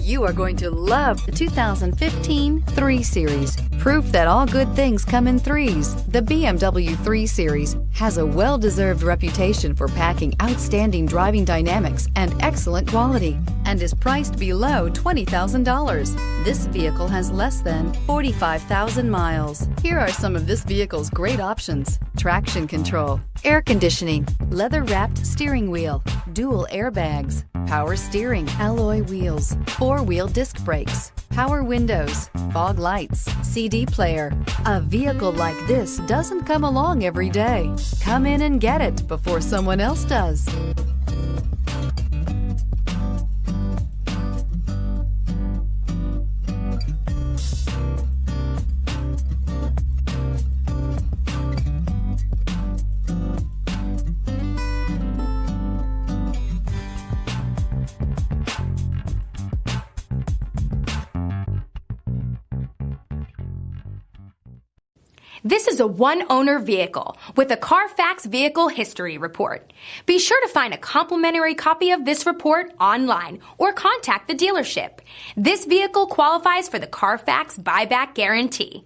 You are going to love the 2015 3 Series. Proof that all good things come in threes. The BMW 3 Series has a well-deserved reputation for packing outstanding driving dynamics and excellent quality, and is priced below $20,000. This vehicle has less than 45,000 miles. Here are some of this vehicle's great options: traction control, air conditioning, leather-wrapped steering wheel, dual airbags, power steering, alloy wheels, 4-wheel disc brakes, power windows, fog lights, CD player. A vehicle like this doesn't come along every day. Come in and get it before someone else does. This is a one-owner vehicle with a Carfax Vehicle History Report. Be sure to find a complimentary copy of this report online or contact the dealership. This vehicle qualifies for the Carfax Buyback Guarantee.